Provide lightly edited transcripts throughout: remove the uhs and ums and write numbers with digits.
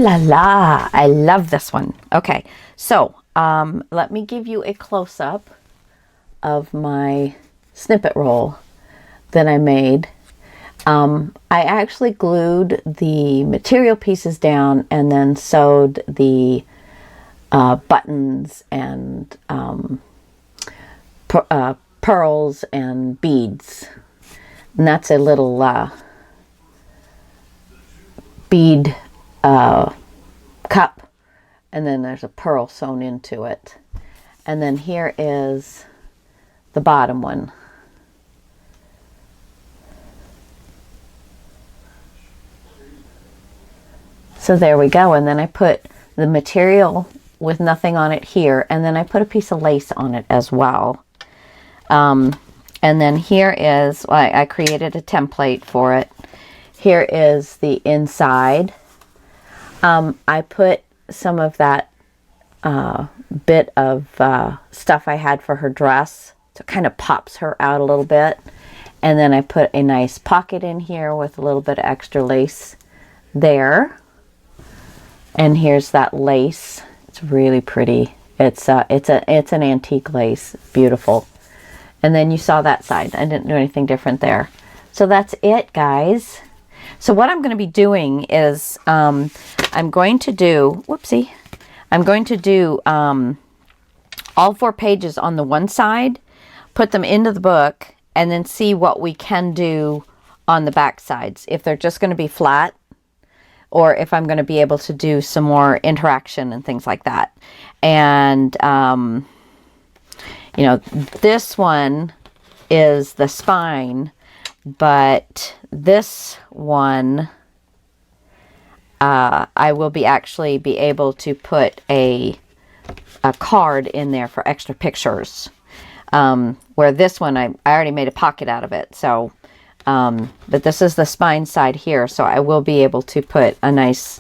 la la, I love this one. Okay, so let me give you a close-up of my snippet roll that I made. I actually glued the material pieces down and then sewed the buttons and pearls and beads. And that's a little bead cup, and then there's a pearl sewn into it. And then here is the bottom one. So there we go. And then I put the material with nothing on it here, and then I put a piece of lace on it as well. And then here is, well, I created a template for it. Here is the inside. I put some of that bit of stuff I had for her dress, so it kind of pops her out a little bit. And then I put a nice pocket in here with a little bit of extra lace there. And here's that lace. It's really pretty. It's an antique lace. Beautiful. And then you saw that side. I didn't do anything different there. So that's it, guys. So what I'm going to be doing is I'm going to do, whoopsie, I'm going to do all 4 pages on the one side, put them into the book, and then see what we can do on the back sides. If they're just going to be flat, or if I'm going to be able to do some more interaction and things like that. And, you know, this one is the spine, but this one, I will actually be able to put a card in there for extra pictures. Where this one, I already made a pocket out of it. So, but this is the spine side here. So I will be able to put a nice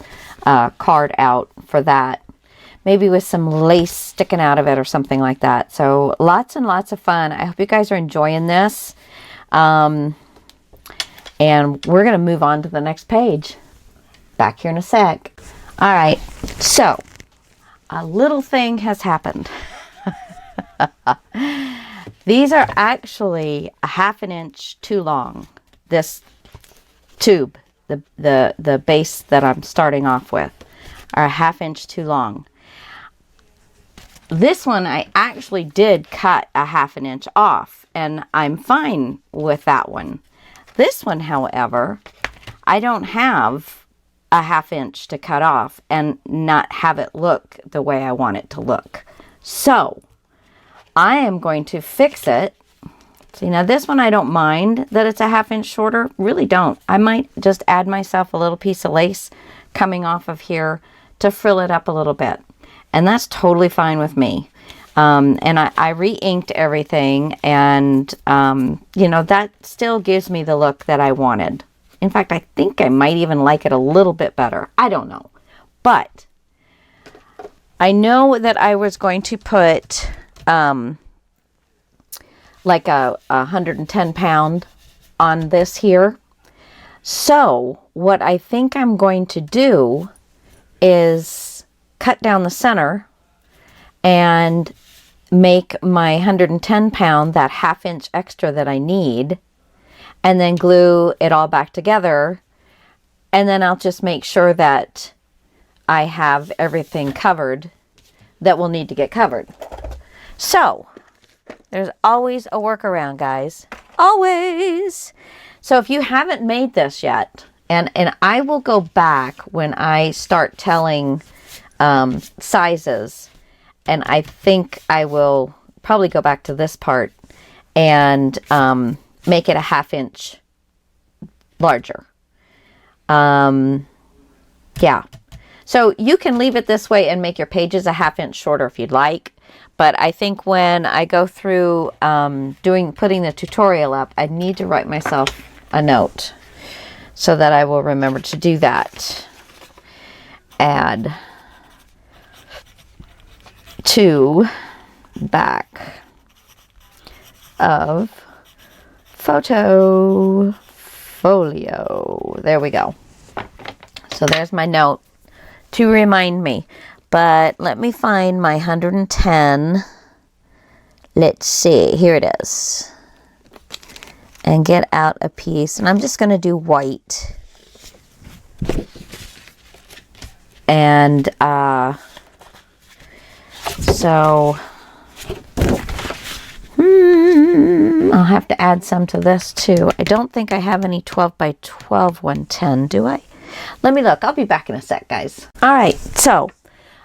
card out for that. Maybe with some lace sticking out of it or something like that. So lots and lots of fun. I hope you guys are enjoying this. And we're going to move on to the next page. Back here in a sec. All right. So a little thing has happened. These are actually a 1/2 inch too long. This tube, the base that I'm starting off with, are a 1/2 inch too long. This one I actually did cut a 1/2 inch off, and I'm fine with that one. This one, however, I don't have a 1/2 inch to cut off and not have it look the way I want it to look. So I am going to fix it. See, now this one I don't mind that it's a 1/2 inch shorter. Really don't. I might just add myself a little piece of lace coming off of here to frill it up a little bit. And that's totally fine with me. And I re-inked everything, and, you know, that still gives me the look that I wanted. In fact, I think I might even like it a little bit better. I don't know. But I know that I was going to put like a 110 pound on this here. So what I think I'm going to do is cut down the center and make my 110 pound that 1/2 inch extra that I need, and then glue it all back together. And then I'll just make sure that I have everything covered that will need to get covered. So there's always a workaround, guys. Always. So if you haven't made this yet, and I will go back when I start telling sizes, and I think I will probably go back to this part and make it a 1/2 inch larger. Yeah. So you can leave it this way and make your pages a 1/2 inch shorter if you'd like. But I think when I go through putting the tutorial up, I need to write myself a note so that I will remember to do that. Add to back of folio. There we go. So there's my note to remind me. But let me find my 110. Let's see. Here it is. And get out a piece. And I'm just going to do white. And so I'll have to add some to this too. I don't think I have any 12 by 12 110, do I? Let me look. I'll be back in a sec, guys. All right, so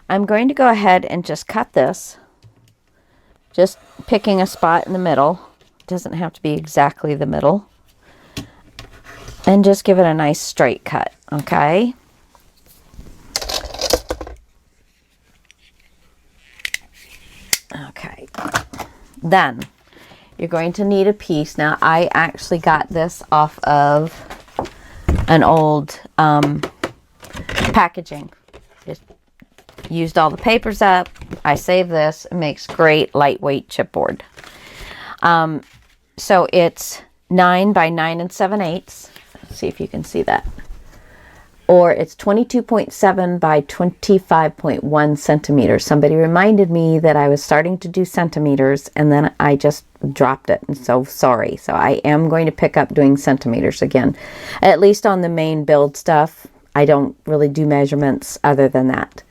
I'm going to go ahead and just cut this. Just picking a spot in the middle. It doesn't have to be exactly the middle. And just give it a nice straight cut, okay? Okay. Then you're going to need a piece. Now, I actually got this off of an old packaging. Just used all the papers up. I saved this. It makes great lightweight chipboard. So it's 9 by 9 7/8. Let's see if you can see that. Or it's 22.7 by 25.1 centimeters. Somebody reminded me that I was starting to do centimeters, and then I just dropped it. And so sorry. So I am going to pick up doing centimeters again. At least on the main build stuff, I don't really do measurements other than that.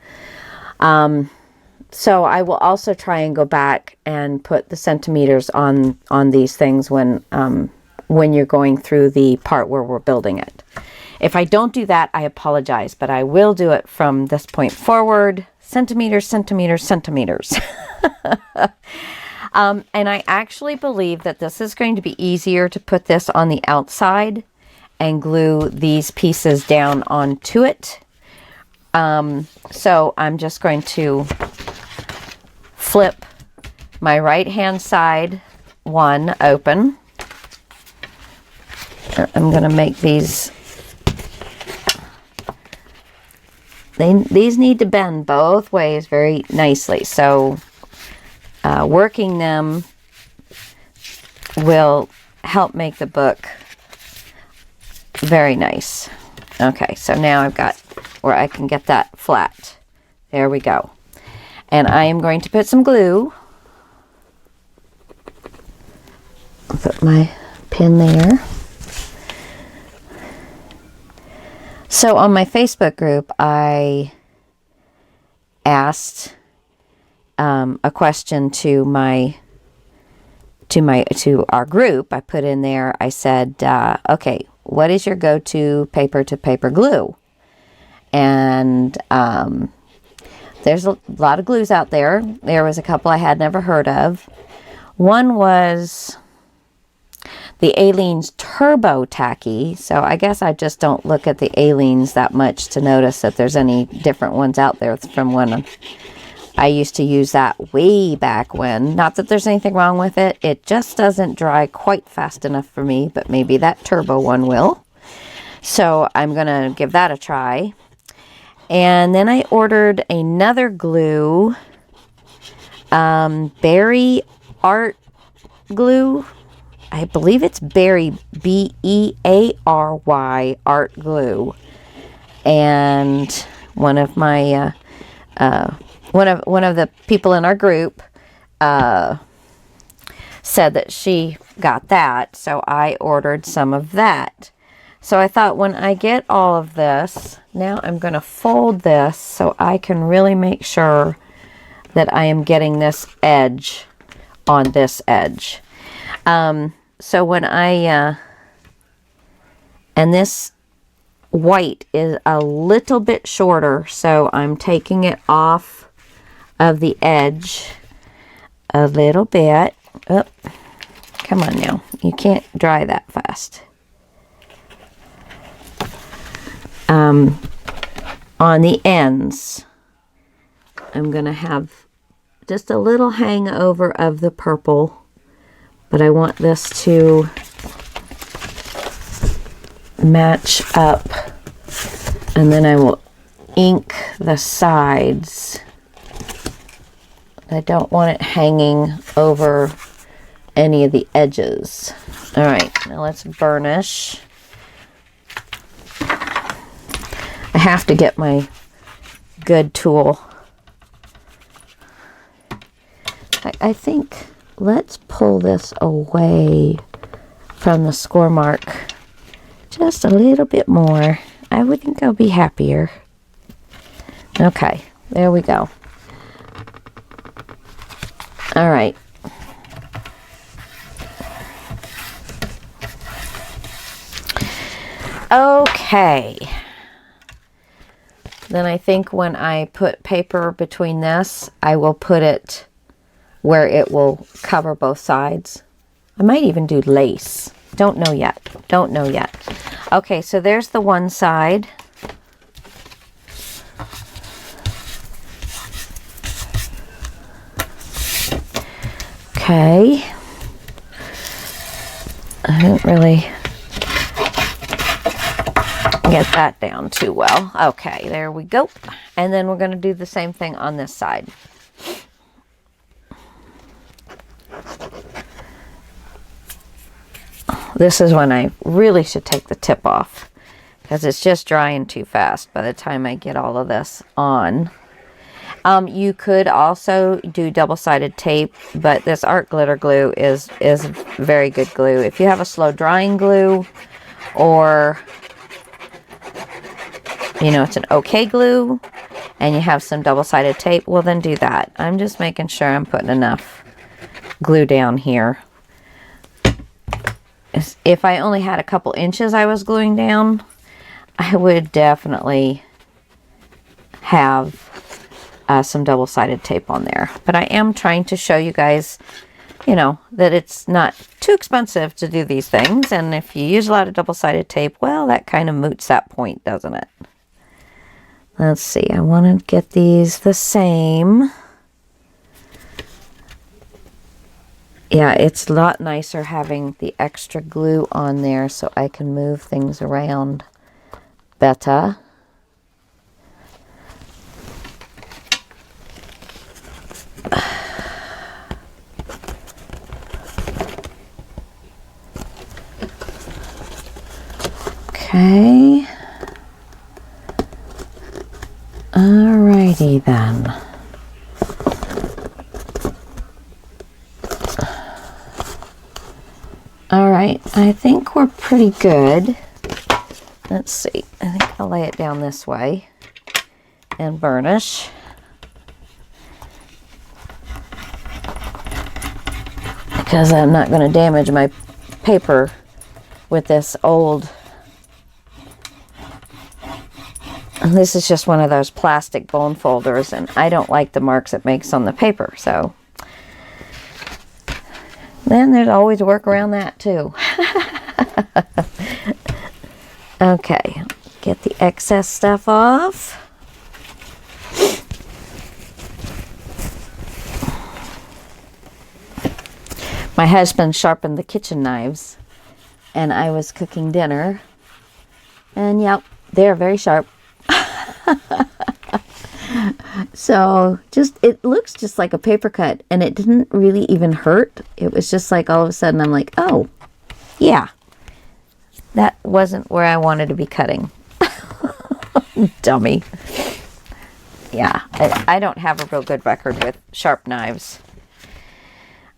So I will also try and go back and put the centimeters on these things when you're going through the part where we're building it. If I don't do that, I apologize, but I will do it from this point forward. Centimeters, centimeters, centimeters. And I actually believe that this is going to be easier to put this on the outside and glue these pieces down onto it. So I'm just going to flip my right hand side one open. I'm going to make these. These need to bend both ways very nicely. So working them will help make the book very nice. Okay, so now I've got where I can get that flat. There we go. And I am going to put some glue. I'll put my pin there. So on my Facebook group, I asked a question to our group. I put in there. I said, "Okay, what is your go-to paper-to-paper glue?" And there's a lot of glues out there. There was a couple I had never heard of. One was the Aleene's Turbo Tacky. So I guess I just don't look at the Aleene's that much to notice that there's any different ones out there from when I used to use that way back when. Not that there's anything wrong with it. It just doesn't dry quite fast enough for me, but maybe that Turbo one will. So I'm going to give that a try. And then I ordered another glue, Berry Art Glue. I believe it's Berry, B-E-A-R-Y, Art Glue. And one of my, one of the people in our group said that she got that, so I ordered some of that. So I thought when I get all of this, now I'm going to fold this so I can really make sure that I am getting this edge on this edge. So when and this white is a little bit shorter, so I'm taking it off of the edge a little bit. Oh, come on now. You can't dry that fast. On the ends, I'm going to have just a little hangover of the purple. But I want this to match up, and then I will ink the sides. I don't want it hanging over any of the edges. All right, now let's burnish. I have to get my good tool. I think let's pull this away from the score mark just a little bit more. I would think I'll be happier. Okay, there we go. All right. Okay. Then I think when I put paper between this, I will put it where it will cover both sides. I might even do lace. Don't know yet. Don't know yet. Okay, so there's the one side. Okay. I didn't really get that down too well. Okay, there we go. And then we're going to do the same thing on this side. This is when I really should take the tip off because it's just drying too fast by the time I get all of this on. You could also do double-sided tape, but this art glitter glue is very good glue. If you have a slow drying glue, or you know it's an okay glue and you have some double-sided tape, well then do that. I'm just making sure I'm putting enough glue down here. If I only had a couple inches I was gluing down, I would definitely have some double-sided tape on there. But I am trying to show you guys, you know, that it's not too expensive to do these things. And if you use a lot of double-sided tape, well, that kind of moots that point, doesn't it? Let's see. I want to get these the same. Yeah, it's a lot nicer having the extra glue on there so I can move things around better. Okay. Alrighty then. Alright, I think we're pretty good. Let's see. I think I'll lay it down this way and burnish. Because I'm not going to damage my paper with this old. And this is just one of those plastic bone folders, and I don't like the marks it makes on the paper, so. Then there's always a work around that too. Okay, get the excess stuff off. My husband sharpened the kitchen knives, and I was cooking dinner, and yep, they're very sharp. So it looks just like a paper cut, and it didn't really even hurt. It was just like all of a sudden I'm like, oh yeah, that wasn't where I wanted to be cutting. Dummy. Yeah, I don't have a real good record with sharp knives.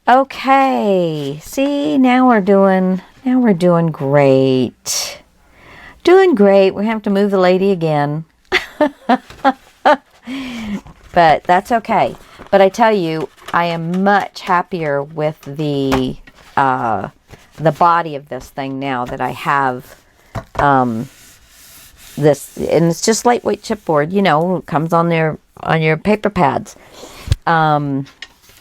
Okay, see, now we're doing great. Doing great. We have to move the lady again. But that's okay. But I tell you, I am much happier with the body of this thing now that I have this, and it's just lightweight chipboard, you know, it comes on there on your paper pads.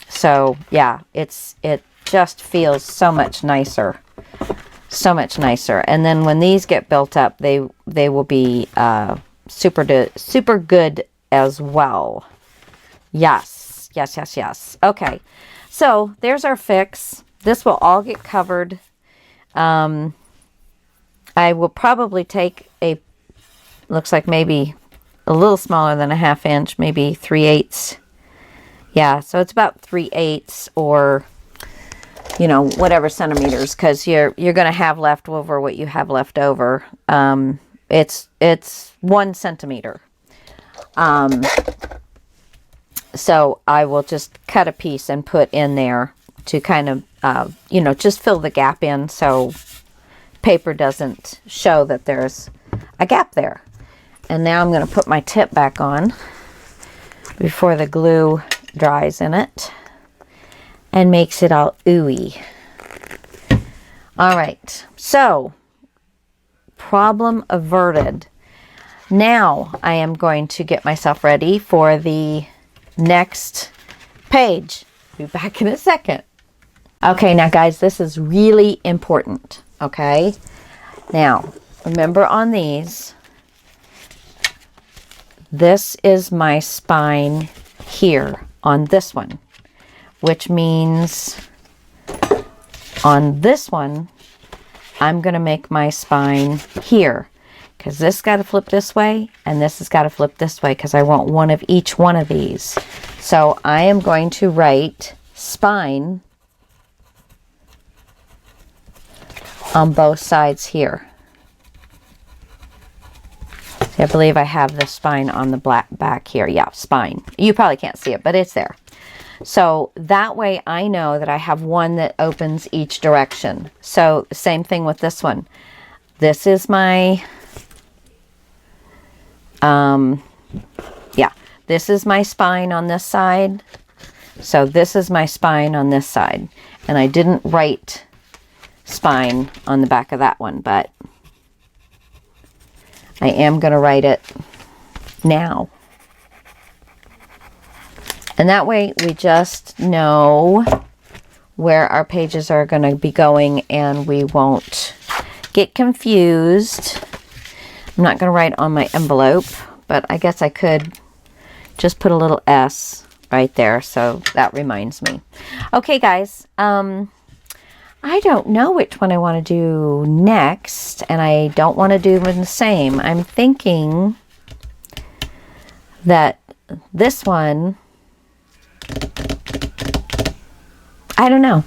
So yeah, it just feels so much nicer. So much nicer. And then when these get built up, they will be super good as well. Yes. Okay, so there's our fix. This will all get covered. I will probably take looks like maybe a little smaller than a 1/2 inch, maybe 3/8. Yeah, so it's about 3/8 or, you know, whatever centimeters, because you're going to have left over what you have left over. It's 1 centimeter. So I will just cut a piece and put in there to kind of, you know, just fill the gap in so paper doesn't show that there's a gap there. And now I'm going to put my tip back on before the glue dries in it and makes it all ooey. All right, so problem averted. Now I am going to get myself ready for the next page. Be back in a second. Okay, now guys, this is really important, okay? Now, remember on these, this is my spine here on this one, which means on this one, I'm going to make my spine here because this got to flip this way and this has got to flip this way because I want one of each one of these. So I am going to write spine on both sides here. I believe I have the spine on the black back here. Yeah, spine. You probably can't see it, but it's there. So that way I know that I have one that opens each direction. So same thing with this one. This is my, this is my spine on this side. So this is my spine on this side. And I didn't write spine on the back of that one, but I am going to write it now. And that way we just know where our pages are going to be going and we won't get confused. I'm not going to write on my envelope, but I guess I could just put a little S right there. So that reminds me. Okay, guys. I don't know which one I want to do next, and I don't want to do them the same. I'm thinking that this one, I don't know.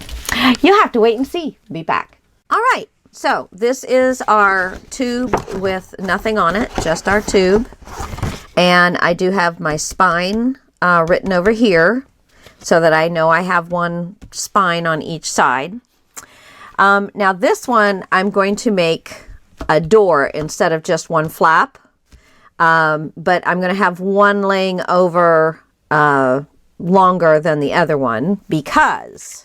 You'll have to wait and see. Be back. All right. So this is our tube with nothing on it, just our tube. And I do have my spine written over here so that I know I have one spine on each side. Now this one, I'm going to make a door instead of just one flap. But I'm going to have one laying over longer than the other one because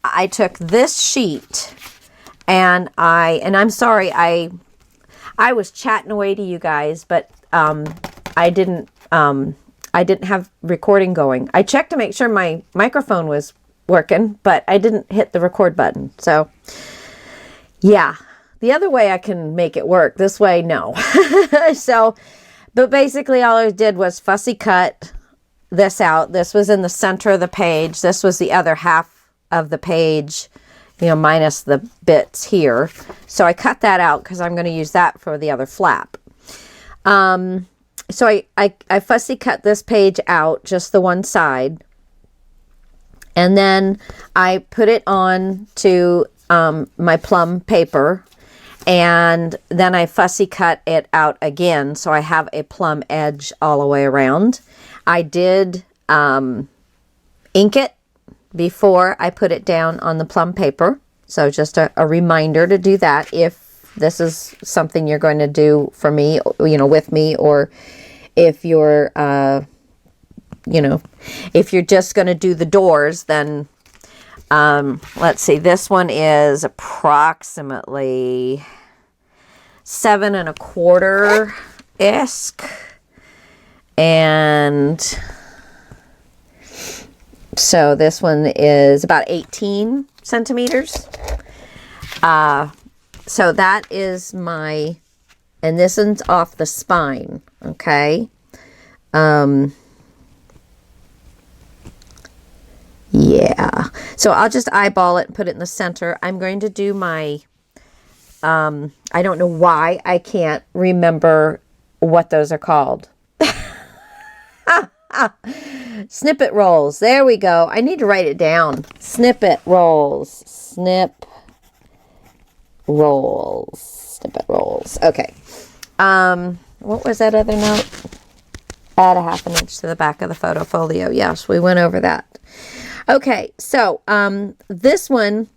I took this sheet and I'm sorry, I was chatting away to you guys, but I didn't have recording going. I checked to make sure my microphone was working, but I didn't hit the record button. So yeah, the other way I can make it work. This way, no. So, but basically all I did was fussy cut this out. This was in the center of the page. This was the other half of the page, you know, minus the bits here. So I cut that out because I'm going to use that for the other flap. So I fussy cut this page out, just the one side. And then I put it on to my plum paper, and then I fussy cut it out again so I have a plum edge all the way around. I did ink it before I put it down on the plum paper. So just a reminder to do that if this is something you're going to do for me, you know, with me, or if you're you know, if you're just going to do the doors, then, let's see, this one is approximately 7 1/4-ish. And so this one is about 18 centimeters. So that is my, and this one's off the spine. Okay. Yeah, so I'll just eyeball it and put it in the center. I'm going to do my, I don't know why I can't remember what those are called. Snippet rolls. There we go. I need to write it down. Snippet rolls. Snip rolls. Snippet rolls. Okay. What was that other note? Add a 1/2 inch to the back of the photo folio. Yes, we went over that. Okay, so this one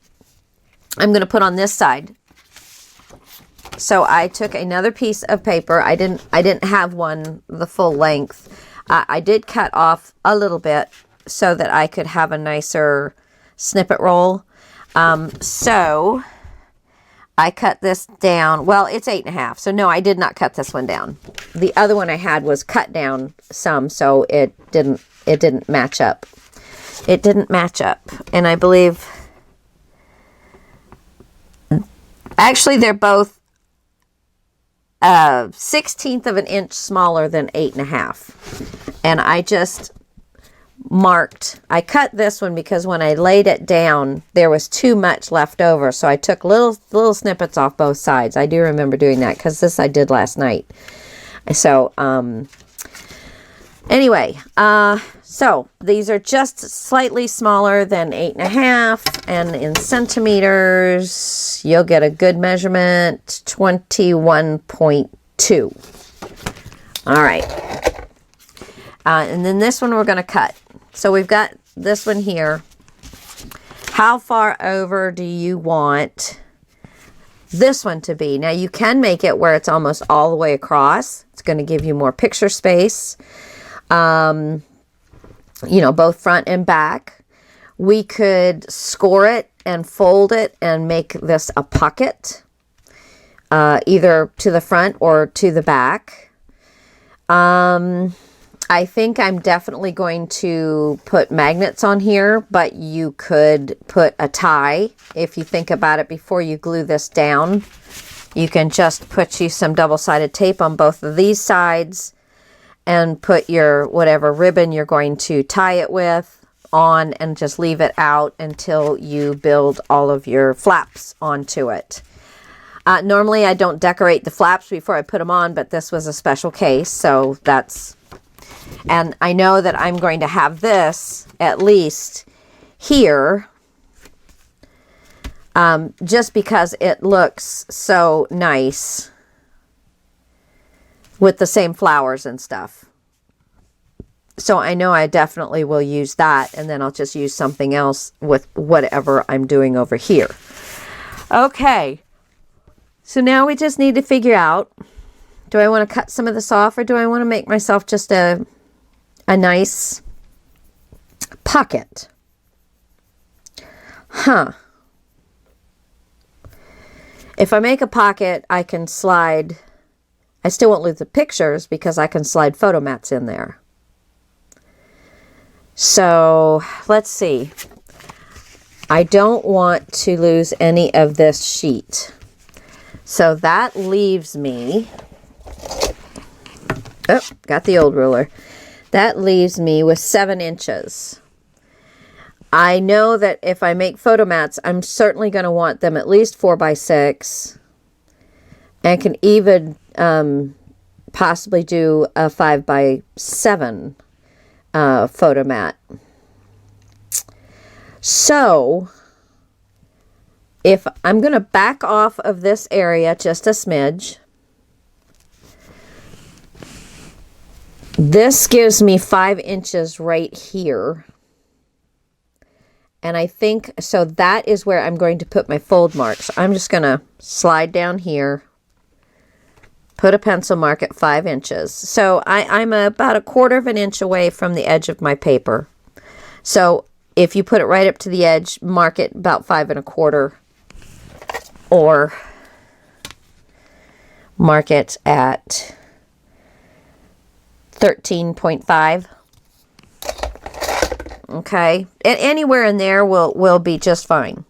I'm going to put on this side. So I took another piece of paper. I didn't have one the full length. I did cut off a little bit so that I could have a nicer snippet roll. So I cut this down. Well, it's 8.5. So no, I did not cut this one down. The other one I had was cut down some, so it didn't match up. It didn't match up. And I believe actually they're both 1/16 of an inch smaller than 8.5. And I just marked, I cut this one because when I laid it down, there was too much left over. So I took little snippets off both sides. I do remember doing that because this I did last night. So, anyway, so these are just slightly smaller than 8.5, and in centimeters, you'll get a good measurement, 21.2. All right. And then this one we're going to cut. So we've got this one here. How far over do you want this one to be? Now you can make it where it's almost all the way across. It's going to give you more picture space. You know, both front and back. We could score it and fold it and make this a pocket, either to the front or to the back. I think I'm definitely going to put magnets on here, but you could put a tie. If you think about it before you glue this down, you can just put you some double-sided tape on both of these sides and put your whatever ribbon you're going to tie it with on and just leave it out until you build all of your flaps onto it. Normally I don't decorate the flaps before I put them on, but this was a special case, so that's... And I know that I'm going to have this at least here, just because it looks so nice with the same flowers and stuff. So I know I definitely will use that, and then I'll just use something else with whatever I'm doing over here. Okay, so now we just need to figure out, do I want to cut some of this off, or do I want to make myself just a nice pocket? If I make a pocket, I can slide, I still won't lose the pictures because I can slide photo mats in there. So let's see. I don't want to lose any of this sheet. So that leaves me, oh, got the old ruler. That leaves me with 7 inches. I know that if I make photo mats, I'm certainly going to want them at least 4x6. And can even possibly do a 5x7 photo mat. So, if I'm going to back off of this area just a smidge, this gives me 5 inches right here. And I think, so that is where I'm going to put my fold marks. I'm just going to slide down here, put a pencil mark at 5 inches. So I'm about 1/4 of an inch away from the edge of my paper. So if you put it right up to the edge, mark it about 5 1/4, or mark it at 13.5. Okay, and anywhere in there will be just fine.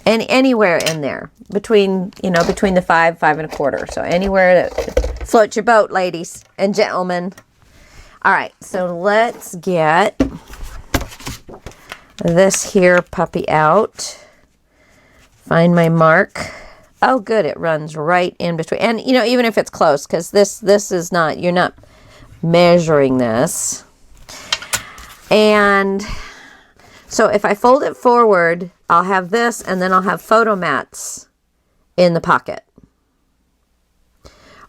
And anywhere in there between the 5 1/4. So anywhere that floats your boat, ladies and gentlemen. All right, so let's get this here puppy out. Find my mark. Oh, good, it runs right in between. And even if it's close, because this is not, you're not measuring this. And so if I fold it forward, I'll have this, and then I'll have photo mats in the pocket.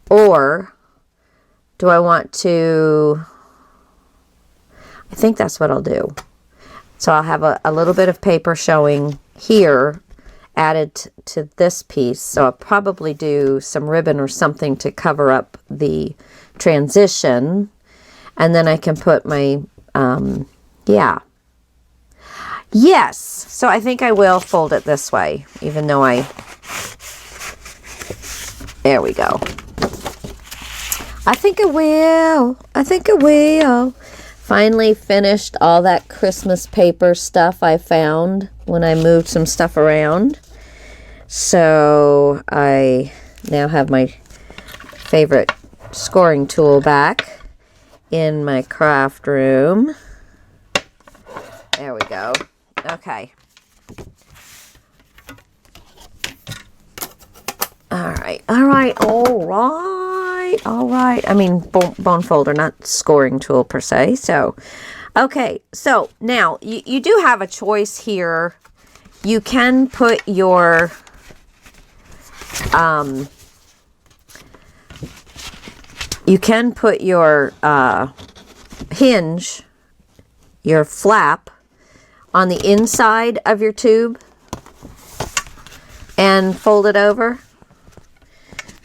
Or Do I want to... I think that's what I'll do. So I'll have a little bit of paper showing here added to this piece. So I'll probably do some ribbon or something to cover up the transition. And then I can put my, yeah. Yes. So I think I will fold it this way, even though there we go. I think I will. I think I will. Finally finished all that Christmas paper stuff I found when I moved some stuff around. So I now have my favorite scoring tool back in my craft room. There we go. Okay. All right. All right. All right. All right. I mean, bone folder, not scoring tool per se. So, okay. So now you do have a choice here. You can put your, hinge, your flap, on the inside of your tube and fold it over.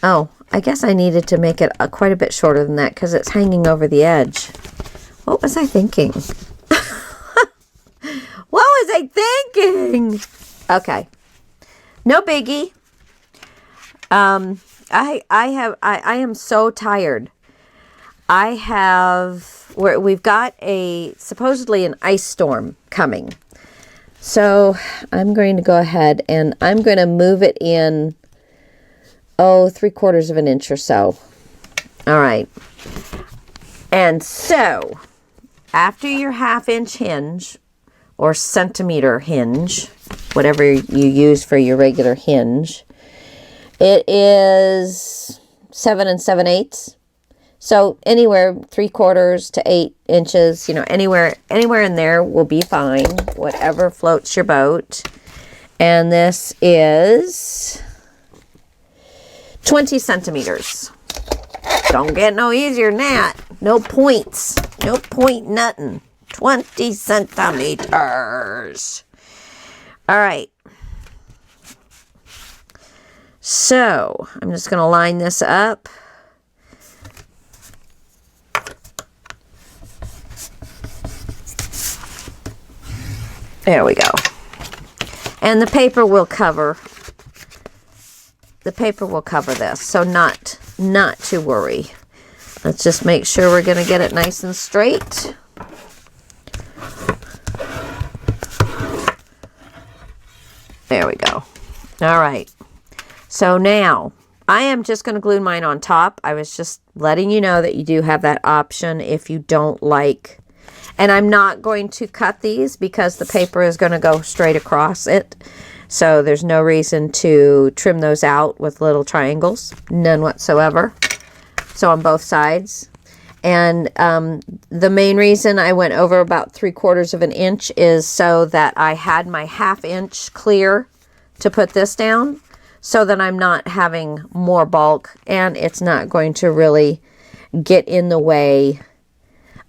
Oh, I guess I needed to make it quite a bit shorter than that because it's hanging over the edge. What was I thinking? What was I thinking? Okay. No biggie. I am so tired. We've got supposedly an ice storm coming. So I'm going to go ahead and I'm going to move it in, 3/4 of an inch or so. All right. And so after your 1/2 inch hinge or centimeter hinge, whatever you use for your regular hinge, it is 7 7/8. So anywhere 3/4 to 8 inches, anywhere in there will be fine. Whatever floats your boat. And this is 20 centimeters. Don't get no easier than that. No points. No point nothing. 20 centimeters. All right. So I'm just going to line this up. There we go. And the paper will cover this, so not to worry. Let's just make sure we're going to get it nice and straight. There we go. All right. So now I am just going to glue mine on top. I was just letting you know that you do have that option if you don't like. And I'm not going to cut these because the paper is going to go straight across it. So there's no reason to trim those out with little triangles. None whatsoever. So on both sides. And the main reason I went over about 3/4 of an inch is so that I had my 1/2 inch clear to put this down. So that I'm not having more bulk. And it's not going to really get in the way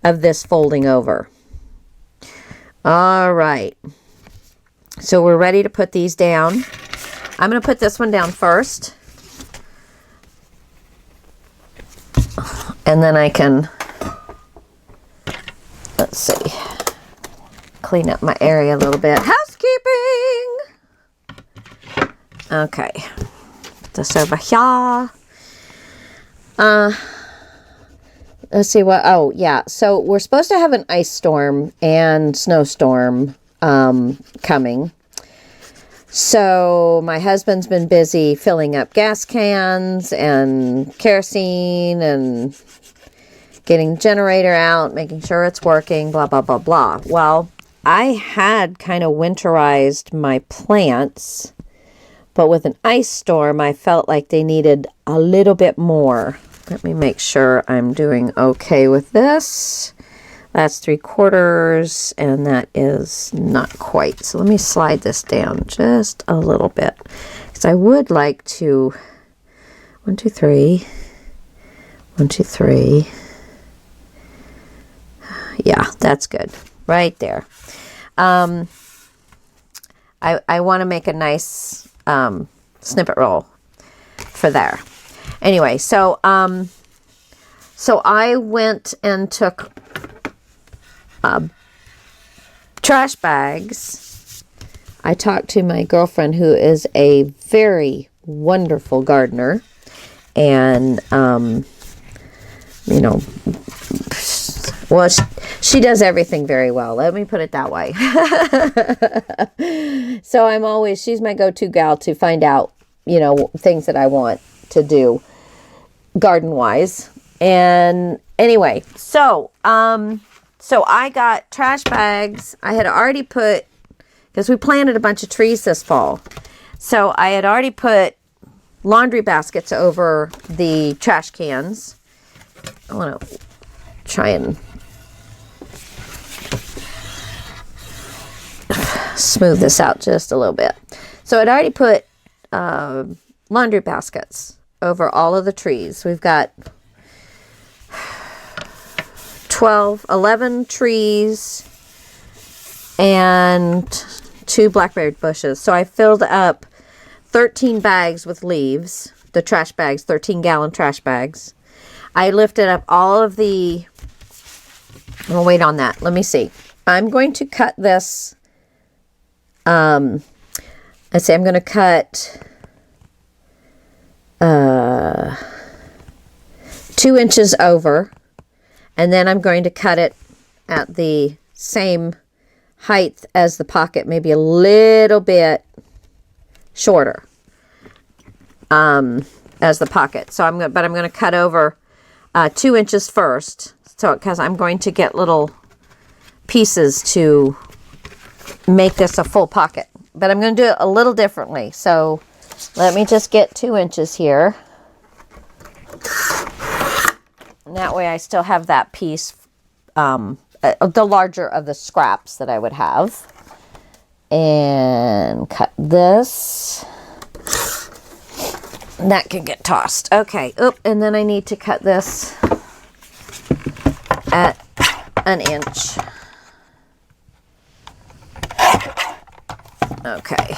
of this folding over. All right. So we're ready to put these down. I'm going to put this one down first. And then I can, let's see, clean up my area a little bit. Housekeeping! Okay. Put this over here. Let's see what, oh yeah, so we're supposed to have an ice storm and snowstorm coming. So my husband's been busy filling up gas cans and kerosene and getting the generator out, making sure it's working, blah, blah, blah, blah. Well, I had kind of winterized my plants, but with an ice storm, I felt like they needed a little bit more. Let me make sure I'm doing okay with this. That's 3/4, and that is not quite. So let me slide this down just a little bit. Because I would like to, 1, 2, 3, 1, 2, 3. Yeah, that's good. Right there. I want to make a nice snippet roll for there. Anyway, so I went and took trash bags. I talked to my girlfriend, who is a very wonderful gardener, and you know, well, she does everything very well. Let me put it that way. So she's my go-to gal to find out, you know, things that I want to do garden-wise. And anyway, so I got trash bags. I had already put, because we planted a bunch of trees this fall, so I had already put laundry baskets over the trash cans. I want to try and smooth this out just a little bit. So I'd already put laundry baskets over all of the trees. We've got 11 trees and 2 blackberry bushes. So I filled up 13 bags with leaves, the trash bags, 13-gallon trash bags. I lifted up all of the, I'll wait on that. Let me see. I'm going to cut this, I'm going to cut 2 inches over, and then I'm going to cut it at the same height as the pocket, maybe a little bit shorter as the pocket. So I'm going to cut over 2 inches first, so because I'm going to get little pieces to make this a full pocket. But I'm going to do it a little differently. So let me just get 2 inches here. And that way I still have that piece, the larger of the scraps that I would have. And cut this. That can get tossed. Okay. Oop, and then I need to cut this at 1 inch. Okay.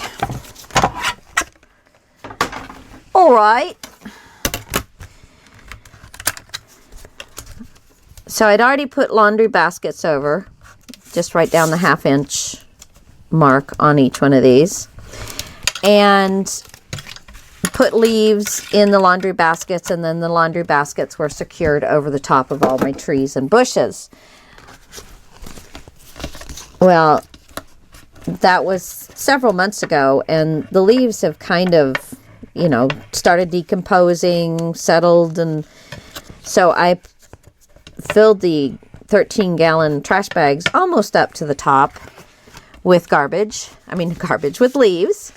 All right. So I'd already put laundry baskets over. Just write down the 1/2 inch mark on each one of these. And put leaves in the laundry baskets, and then the laundry baskets were secured over the top of all my trees and bushes. Well, that was several months ago, and the leaves have kind of, you know, started decomposing, settled, and so I filled the 13-gallon trash bags almost up to the top with garbage. I mean, garbage with leaves.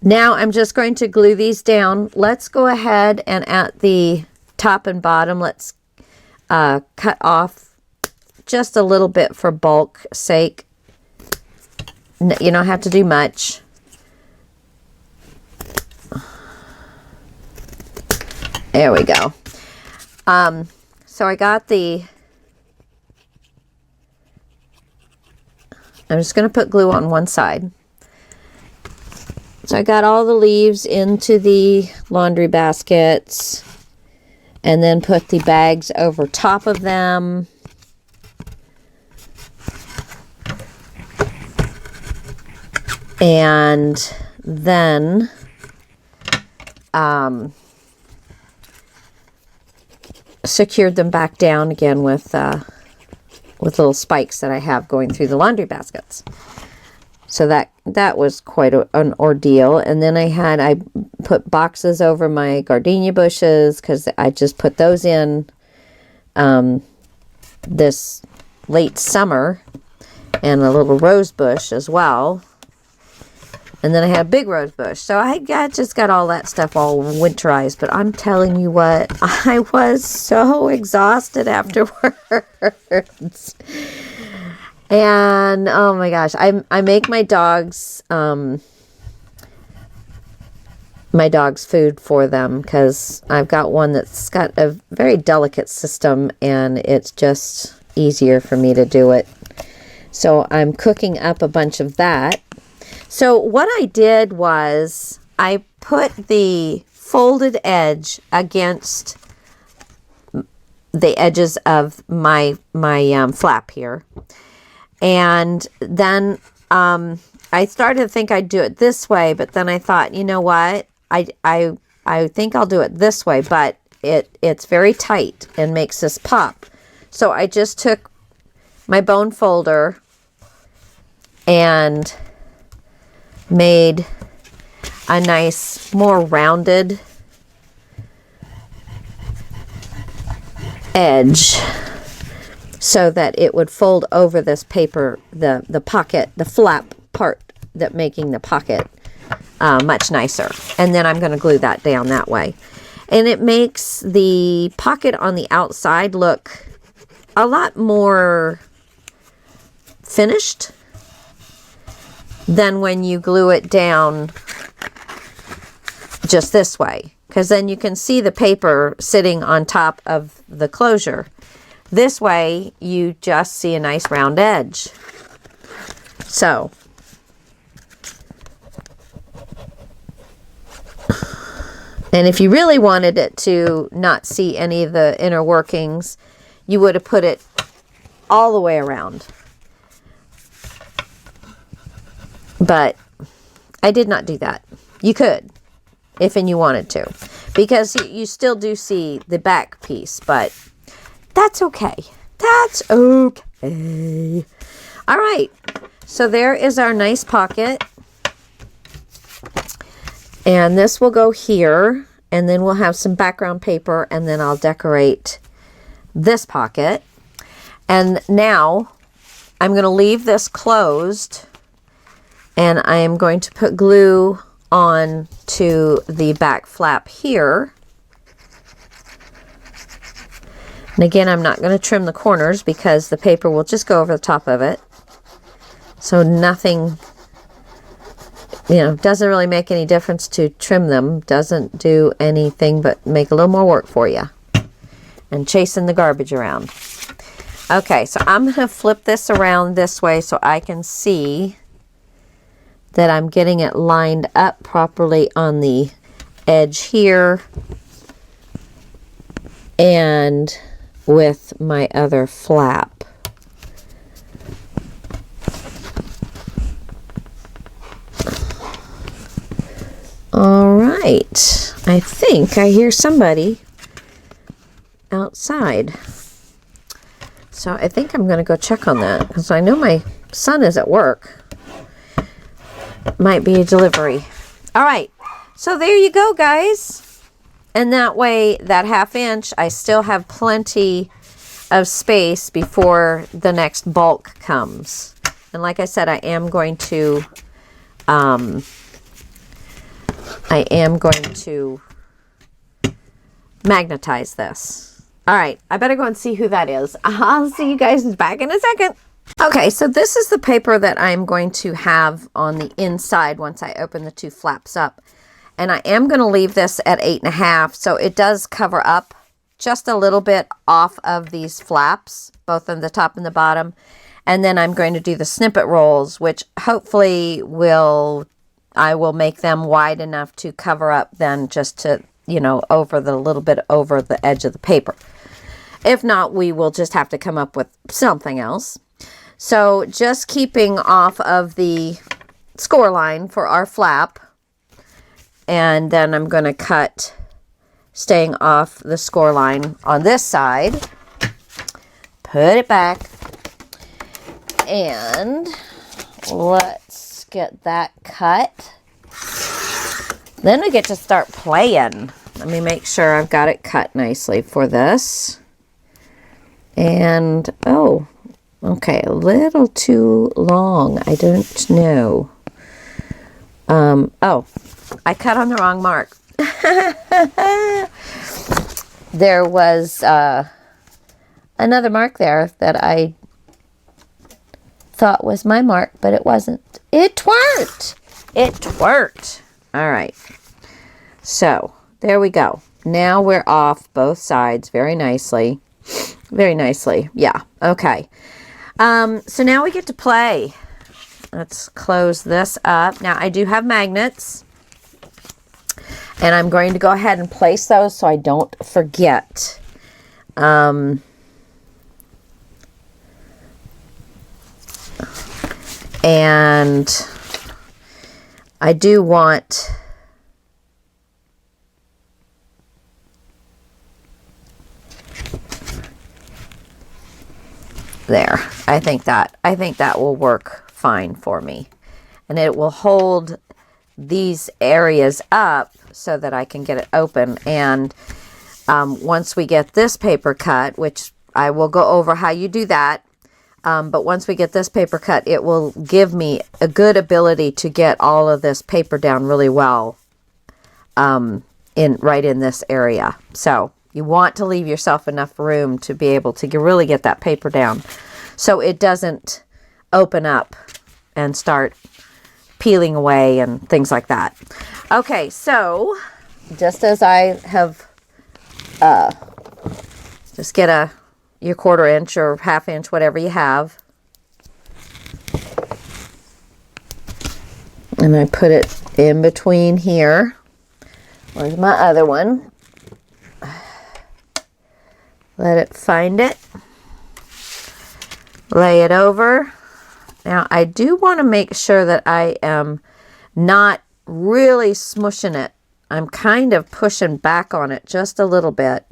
Now I'm just going to glue these down. Let's go ahead and at the top and bottom, let's cut off just a little bit for bulk sake. You don't have to do much. There we go. So I got I'm just going to put glue on one side. So I got all the leaves into the laundry baskets and then put the bags over top of them. And then secured them back down again with little spikes that I have going through the laundry baskets. So that was quite an ordeal. And then I put boxes over my gardenia bushes because I just put those in this late summer, and a little rose bush as well. And then I had a big rose bush. So I just got all that stuff all winterized. But I'm telling you what, I was so exhausted afterwards. And oh my gosh, I make my dogs my dog's food for them, because I've got one that's got a very delicate system and it's just easier for me to do it. So I'm cooking up a bunch of that. So what I did was I put the folded edge against the edges of my flap here. And then I started to think I'd do it this way, but then I thought, you know what? I think I'll do it this way, but it's very tight and makes this pop. So I just took my bone folder and made a nice, more rounded edge so that it would fold over this paper, the pocket, the flap part that making the pocket much nicer. And then I'm going to glue that down that way. And it makes the pocket on the outside look a lot more finished than when you glue it down just this way. Because then you can see the paper sitting on top of the closure. This way, you just see a nice round edge. So, and if you really wanted it to not see any of the inner workings, you would have put it all the way around. But I did not do that. You could, if and you wanted to, because you still do see the back piece, but that's okay. That's okay. All right. So there is our nice pocket. And this will go here. And then we'll have some background paper. And then I'll decorate this pocket. And now I'm going to leave this closed. And I am going to put glue on to the back flap here. And again, I'm not going to trim the corners because the paper will just go over the top of it. So nothing, doesn't really make any difference to trim them. Doesn't do anything but make a little more work for you. And chasing the garbage around. Okay, so I'm going to flip this around this way so I can see that I'm getting it lined up properly on the edge here. And with my other flap. All right. I think I hear somebody outside. So I think I'm going to go check on that because I know my son is at work. Might be a delivery. All right. So there you go, guys. And that way, that 1/2 inch, I still have plenty of space before the next bulk comes. And like I said, I am going to magnetize this. All right, I better go and see who that is. I'll see you guys back in a second. Okay, so this is the paper that I'm going to have on the inside once I open the two flaps up. And I am going to leave this at 8.5, so it does cover up just a little bit off of these flaps, both on the top and the bottom. And then I'm going to do the snippet rolls, which hopefully I will make them wide enough to cover up then just to, over the little bit over the edge of the paper. If not, we will just have to come up with something else. So just keeping off of the score line for our flap. And then I'm going to cut, staying off the score line on this side. Put it back. And let's get that cut. Then we get to start playing. Let me make sure I've got it cut nicely for this. And, oh, okay, a little too long. I don't know. Oh, I cut on the wrong mark. There was another mark there that I thought was my mark, but it wasn't. It twerked. It twerked. All right. So there we go. Now we're off both sides very nicely. Very nicely. Yeah. Okay. So now we get to play. Let's close this up. Now I do have magnets, and I'm going to go ahead and place those so I don't forget. And I do want there. I think that will work fine for me. And it will hold these areas up so that I can get it open. And once we get this paper cut, which I will go over how you do that, but once we get this paper cut, it will give me a good ability to get all of this paper down really well right in this area. So you want to leave yourself enough room to be able to really get that paper down so it doesn't open up and start peeling away and things like that. Okay, so just as I have, just get your 1/4 inch or 1/2 inch, whatever you have. And I put it in between here. Where's my other one? Let it find it. Lay it over. Now I do want to make sure that I am not really smushing it. I'm kind of pushing back on it just a little bit,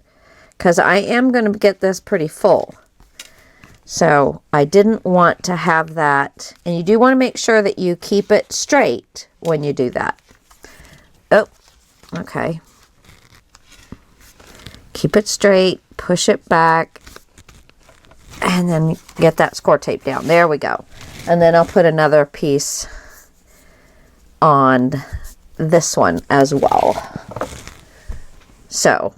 because I am going to get this pretty full. So I didn't want to have that. And you do want to make sure that you keep it straight when you do that. Oh, okay. Keep it straight, push it back, and then get that score tape down. There we go. And then I'll put another piece on this one as well. So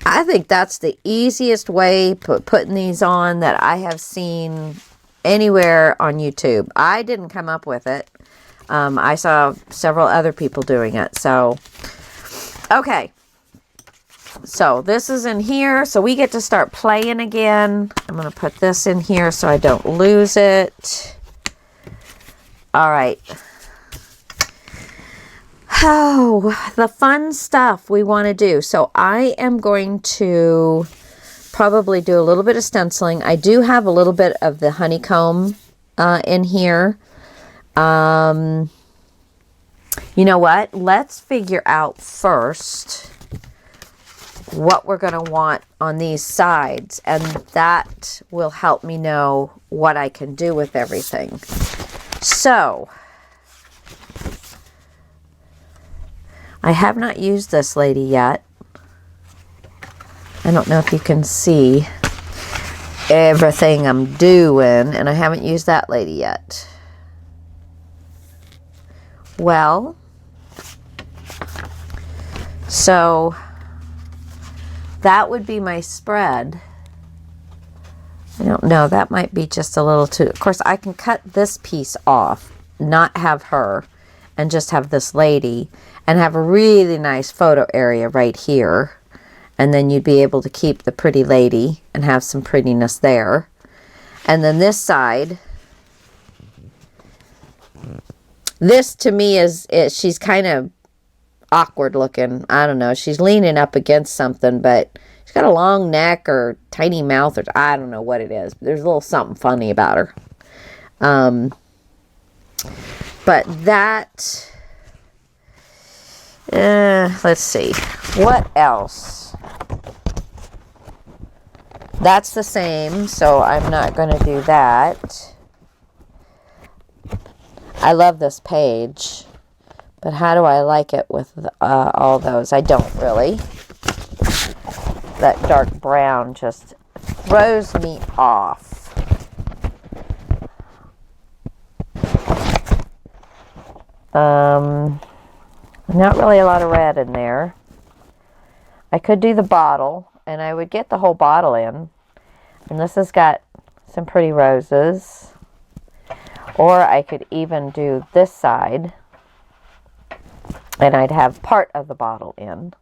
I think that's the easiest way putting these on that I have seen anywhere on YouTube. I didn't come up with it. I saw several other people doing it. So, okay. So this is in here. So we get to start playing again. I'm going to put this in here so I don't lose it. All right. Oh, the fun stuff we want to do. So I am going to probably do a little bit of stenciling. I do have a little bit of the honeycomb in here. You know what? Let's figure out first what we're going to want on these sides, and that will help me know what I can do with everything. So I have not used this lady yet. I don't know if you can see everything I'm doing, and I haven't used that lady yet. Well, so that would be my spread. I don't know, that might be just a little too... Of course, I can cut this piece off, not have her, and just have this lady, and have a really nice photo area right here. And then you'd be able to keep the pretty lady and have some prettiness there. And then this side, this to me is she's kind of awkward looking. I don't know. She's leaning up against something, but she's got a long neck or tiny mouth, or I don't know what it is. There's a little something funny about her. But that, let's see. What else? That's the same, so I'm not going to do that. I love this page, but how do I like it with all those? I don't really. That dark brown just throws me off. Not really a lot of red in there. I could do the bottle, and I would get the whole bottle in. And this has got some pretty roses. Or I could even do this side And I'd have part of the bottle in.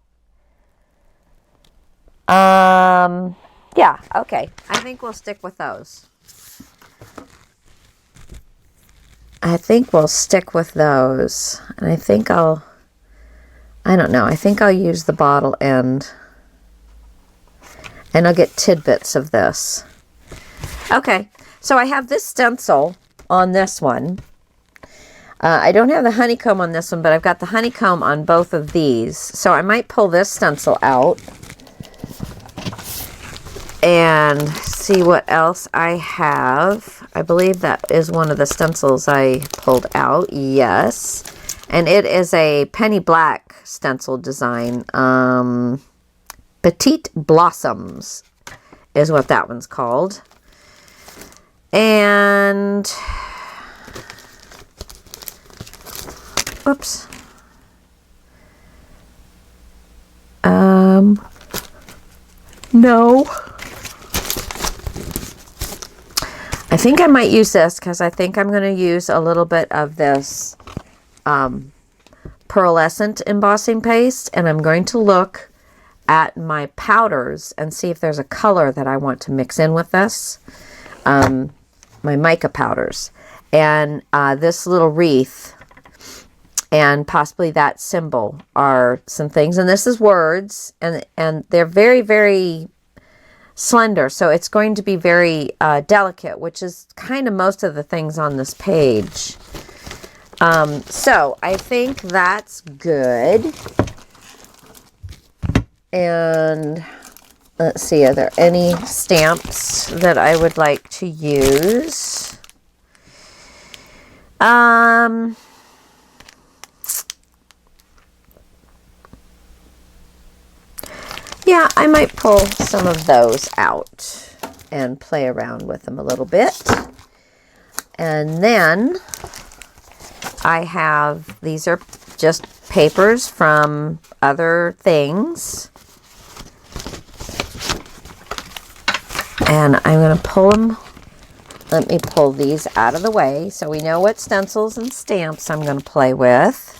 Yeah, okay. I think we'll stick with those. I think we'll stick with those. And I think I don't know. I think I'll use the bottle end. And I'll get tidbits of this. Okay, so I have this stencil on this one. I don't have the honeycomb on this one, but I've got the honeycomb on both of these. So I might pull this stencil out and see what else I have. I believe that is one of the stencils I pulled out. Yes. And it is a penny black stencil design. Petite Blossoms is what that one's called. And whoops. No. I think I might use this because I think I'm going to use a little bit of this pearlescent embossing paste, and I'm going to look at my powders and see if there's a color that I want to mix in with this. My mica powders. And this little wreath and possibly that symbol are some things. And this is words, and they're very, very slender. So it's going to be very delicate, which is kind of most of the things on this page. So I think that's good. And let's see, are there any stamps that I would like to use? Yeah, I might pull some of those out and play around with them a little bit. And then I have, these are just papers from other things. And I'm going to pull them. Let me pull these out of the way so we know what stencils and stamps I'm going to play with.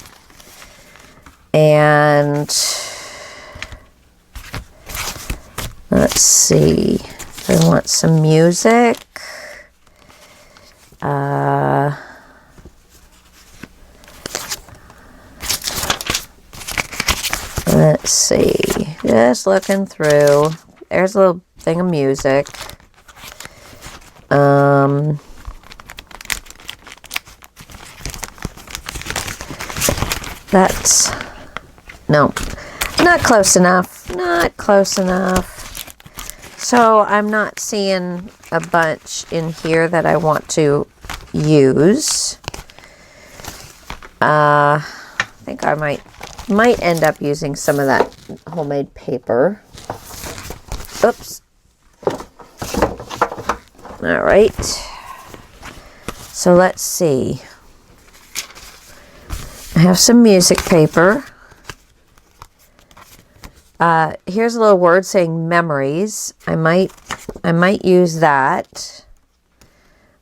And let's see. I want some music. Let's see. Just looking through. There's a little thing of music. That's, no, not close enough. Not close enough. So I'm not seeing a bunch in here that I want to use. I think I might end up using some of that homemade paper. Oops. All right. So let's see. I have some music paper. Here's a little word saying memories. I might use that.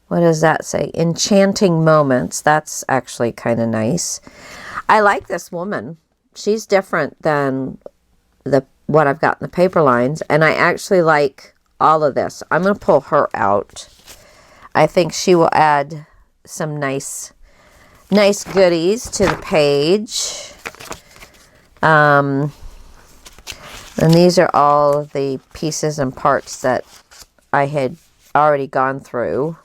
What does that say? Enchanting moments. That's actually kind of nice. I like this woman. She's different than what I've got in the paper lines, and I actually like all of this. I'm going to pull her out. I think she will add some nice goodies to the page. And these are all of the pieces and parts that I had already gone through.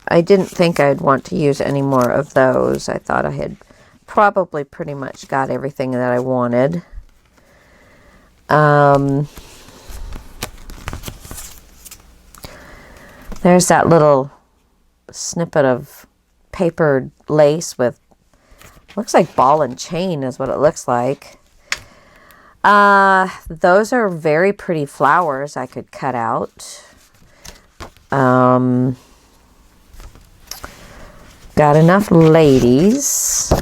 I didn't think I'd want to use any more of those. I thought I had probably pretty much got everything that I wanted. There's that little snippet of papered lace with, looks like ball and chain is what it looks like. Those are very pretty flowers I could cut out. Got enough ladies.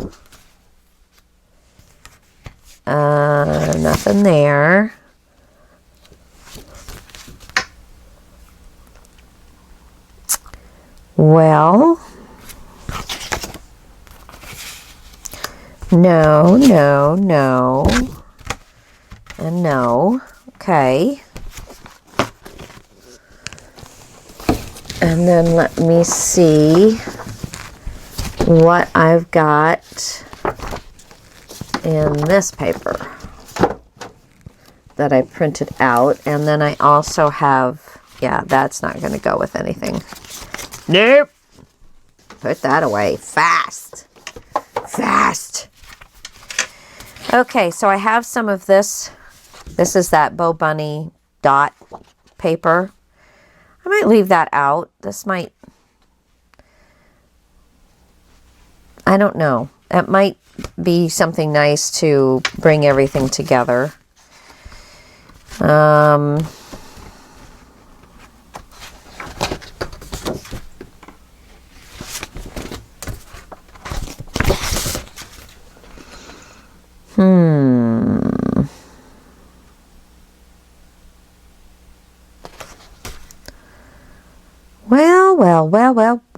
Nothing there. Well, No, no, no. And no. Okay. And then let me see what I've got in this paper that I printed out. And then I also have, yeah, that's not going to go with anything. Nope. Put that away fast. Fast. Okay, so I have some of this. This is that Bo Bunny dot paper. I might leave that out. This might, I don't know. It might be something nice to bring everything together.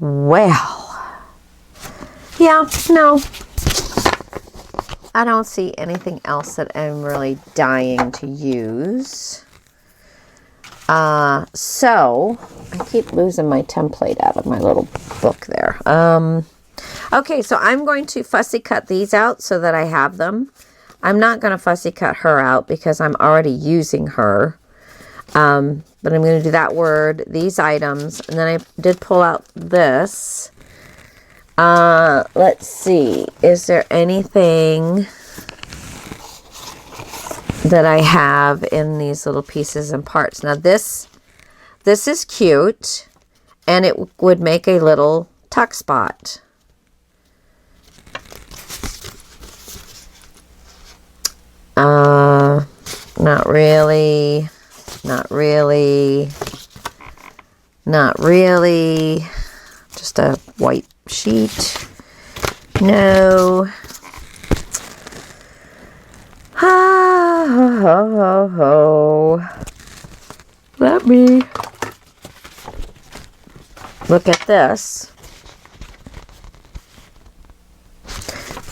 Well. Yeah, no. I don't see anything else that I'm really dying to use. So, I keep losing my template out of my little book there. Okay, so I'm going to fussy cut these out so that I have them. I'm not going to fussy cut her out because I'm already using her. But I'm going to do that word, these items, and then I did pull out this. Let's see. Is there anything that I have in these little pieces and parts? Now this is cute, and it would make a little tuck spot. Not really. Not really. Not really. Just a white sheet. No. Ha ho ho ho. Let me look at this.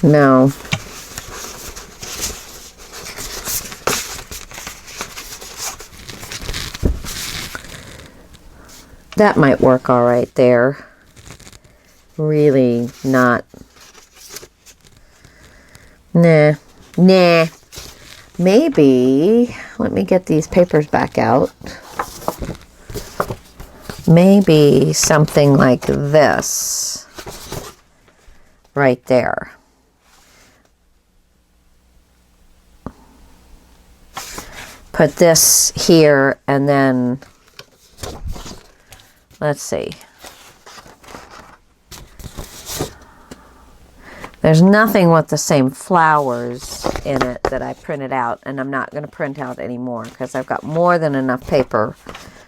No. That might work all right there. Really not. Nah. Maybe, let me get these papers back out. Maybe something like this. Right there. Put this here and then, let's see. There's nothing with the same flowers in it that I printed out, and I'm not going to print out anymore because I've got more than enough paper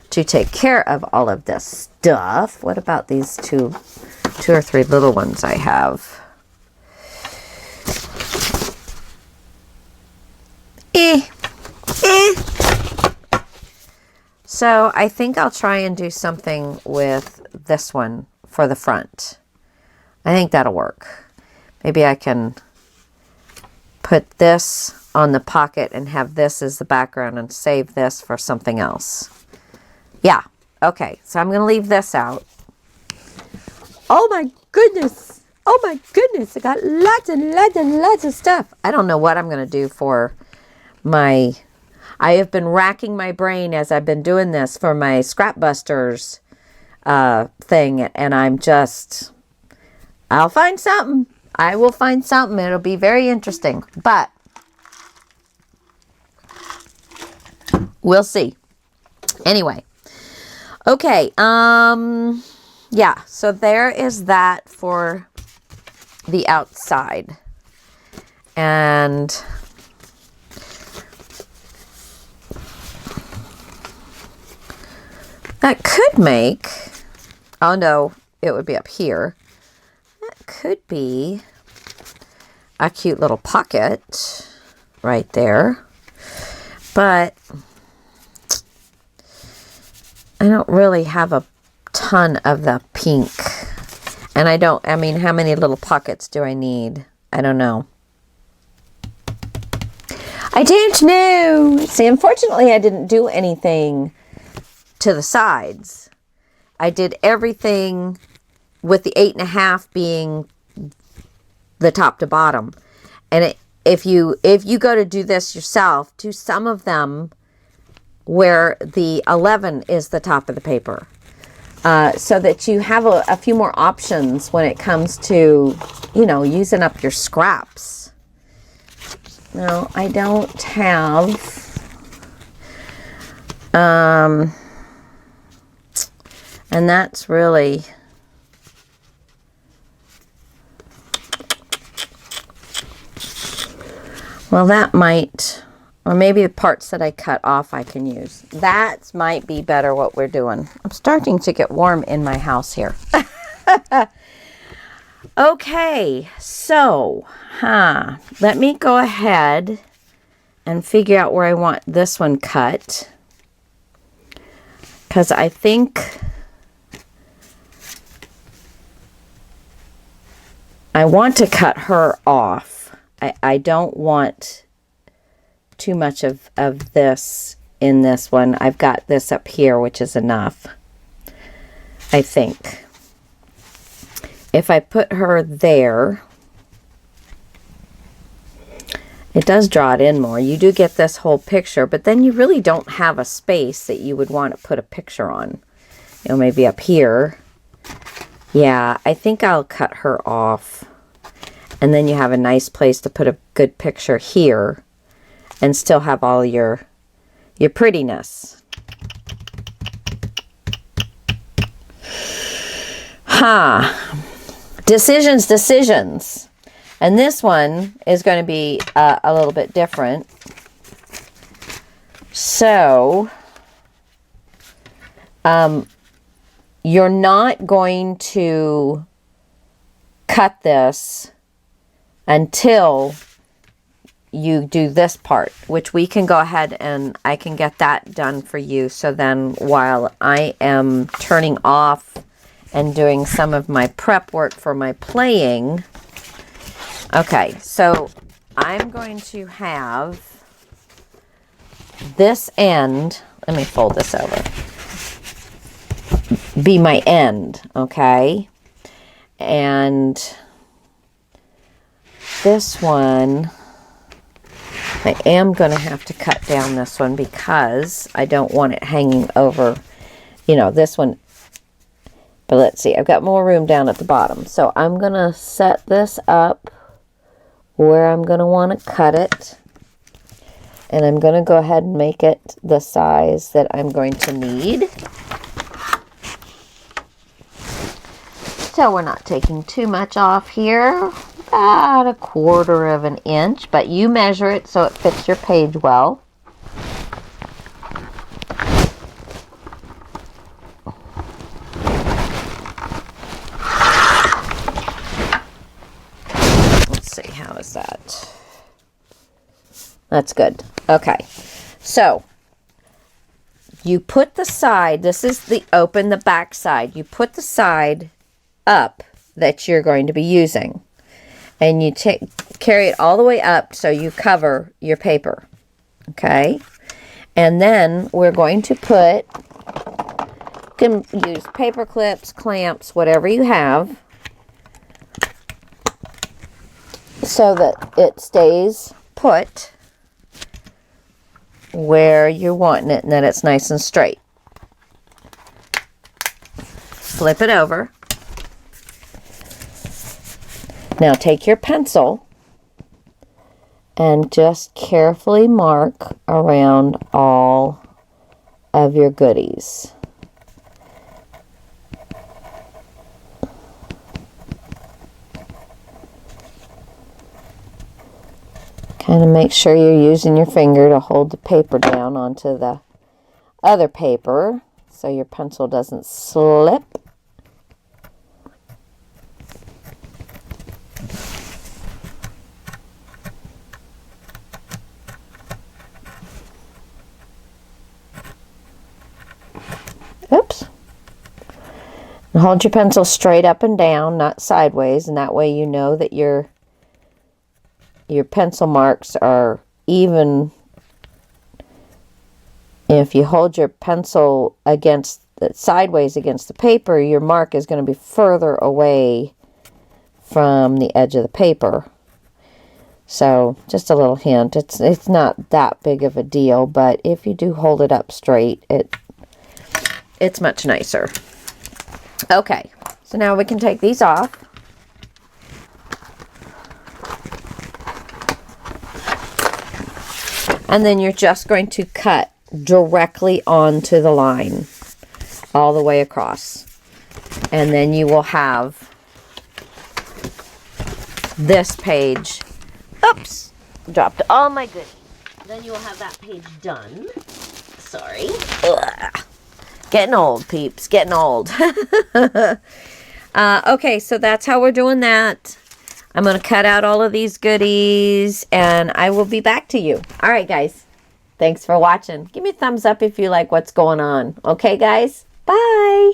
to take care of all of this stuff. What about these two or three little ones I have? So I think I'll try and do something with this one for the front. I think that'll work. Maybe I can put this on the pocket and have this as the background and save this for something else. Yeah. Okay. So I'm going to leave this out. Oh my goodness. Oh my goodness. I got lots and lots and lots of stuff. I don't know what I'm going to do for my... I have been racking my brain as I've been doing this for my Scrapbusters thing. And I'm just... I'll find something. I will find something. It'll be very interesting. But we'll see. Anyway. Okay. Yeah. So there is that for the outside. And that could make... Oh no, it would be up here. That could be a cute little pocket right there. But I don't really have a ton of the pink. And I mean, how many little pockets do I need? I don't know. I don't know. See, unfortunately, I didn't do anything to the sides. I did everything with the 8.5 being the top to bottom. And if you go to do this yourself, do some of them where the 11 is the top of the paper, so that you have a few more options when it comes to, you know, using up your scraps. No, I don't have, and that's really, well, that might, or maybe the parts that I cut off I can use. That might be better what we're doing. I'm starting to get warm in my house here. Okay, so, let me go ahead and figure out where I want this one cut. Because I think I want to cut her off. I don't want too much of this in this one. I've got this up here, which is enough, I think. If I put her there, it does draw it in more. You do get this whole picture, but then you really don't have a space that you would want to put a picture on. You know, maybe up here. Yeah, I think I'll cut her off. And then you have a nice place to put a good picture here and still have all your prettiness. Decisions. And this one is going to be a little bit different. So, you're not going to cut this until you do this part, which we can go ahead and I can get that done for you. So then while I am turning off and doing some of my prep work for my playing. Okay, so I'm going to have this end, let me fold this over, be my end, okay? And this one, I am going to have to cut down this one because I don't want it hanging over, you know, this one. But let's see, I've got more room down at the bottom. So I'm going to set this up where I'm going to want to cut it. And I'm going to go ahead and make it the size that I'm going to need. So we're not taking too much off here. About 1/4 of an inch. But you measure it so it fits your page well. How is that? That's good. Okay. So, you put the side, this is the open, the back side. You put the side up that you're going to be using. And you carry it all the way up so you cover your paper. Okay? And then we're going to put, you can use paper clips, clamps, whatever you have, so that it stays put where you're wanting it and that it's nice and straight. Flip it over. Now take your pencil and just carefully mark around all of your goodies. Kind of make sure you're using your finger to hold the paper down onto the other paper so your pencil doesn't slip. Oops. And hold your pencil straight up and down, not sideways, and that way you know that your pencil marks are even if you hold your pencil sideways against the paper, your mark is going to be further away from the edge of the paper. So just a little hint. It's not that big of a deal, but if you do hold it up straight, it's much nicer. Okay, so now we can take these off. And then you're just going to cut directly onto the line all the way across. And then you will have this page. Oops, dropped all my goodies. Then you will have that page done. Sorry. Ugh. Getting old, peeps. Getting old. Okay, so that's how we're doing that. I'm going to cut out all of these goodies, and I will be back to you. All right, guys. Thanks for watching. Give me a thumbs up if you like what's going on. Okay, guys? Bye.